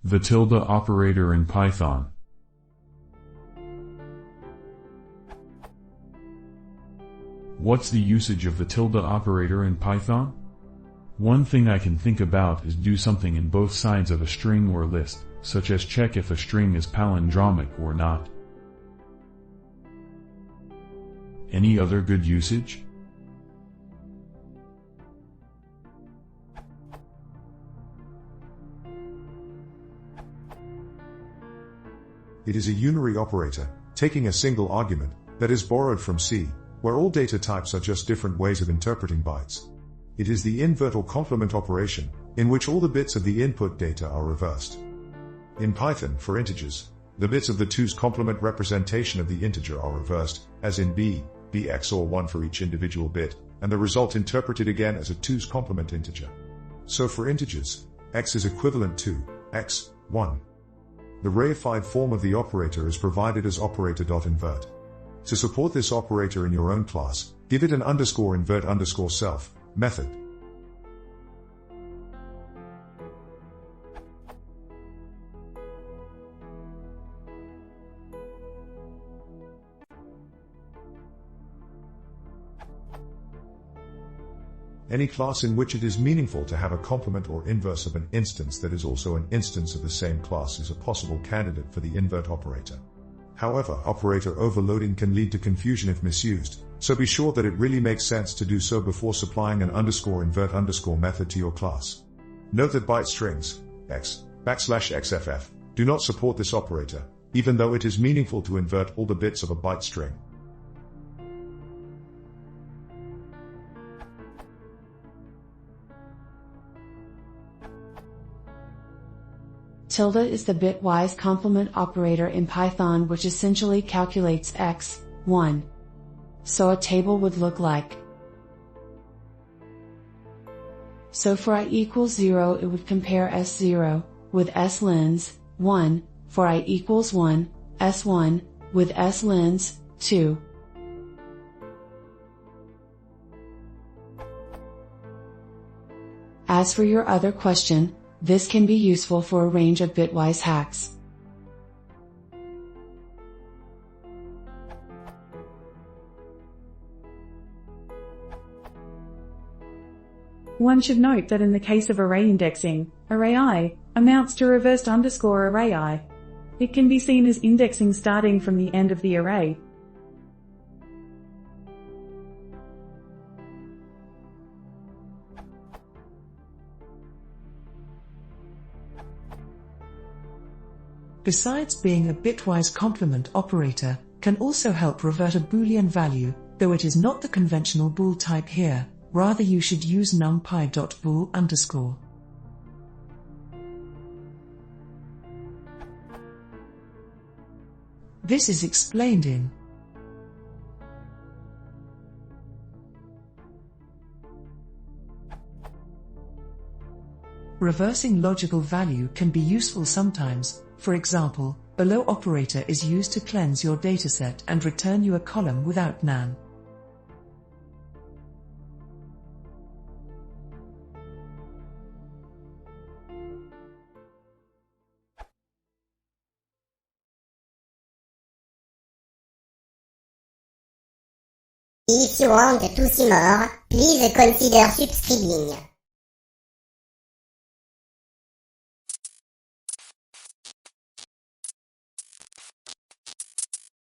The tilde operator in Python. What's the usage of the tilde operator in Python? One thing I can think about is do something in both sides of a string or list, such as check if a string is palindromic or not. Any other good usage? It is a unary operator, taking a single argument, that is borrowed from C, where all data types are just different ways of interpreting bytes. It is the invert or complement operation, in which all the bits of the input data are reversed. In Python, for integers, the bits of the 2's complement representation of the integer are reversed, as in b, bx or 1 for each individual bit, and the result interpreted again as a 2's complement integer. So for integers, x is equivalent to x, 1. The reified form of the operator is provided as operator.invert. To support this operator in your own class, give it an _invert_self method. Any class in which it is meaningful to have a complement or inverse of an instance that is also an instance of the same class is a possible candidate for the invert operator. However, operator overloading can lead to confusion if misused, so be sure that it really makes sense to do so before supplying an _invert_ method to your class. Note that byte strings, x, \xff, do not support this operator, even though it is meaningful to invert all the bits of a byte string. Tilde is the bitwise complement operator in Python, which essentially calculates x, 1. So a table would look like. So for I equals 0 it would compare S0 with S lens 1, for I equals 1, S1 with S lens 2. As for your other question, this can be useful for a range of bitwise hacks. One should note that in the case of array indexing, array I amounts to reversed underscore array I. It can be seen as indexing starting from the end of the array. Besides being a bitwise complement operator, can also help revert a Boolean value, though it is not the conventional bool type here, rather you should use numpy.bool_. This is explained in reversing logical value can be useful sometimes. For example, below operator is used to cleanse your dataset and return you a column without nan. If you want to see more, please consider subscribing.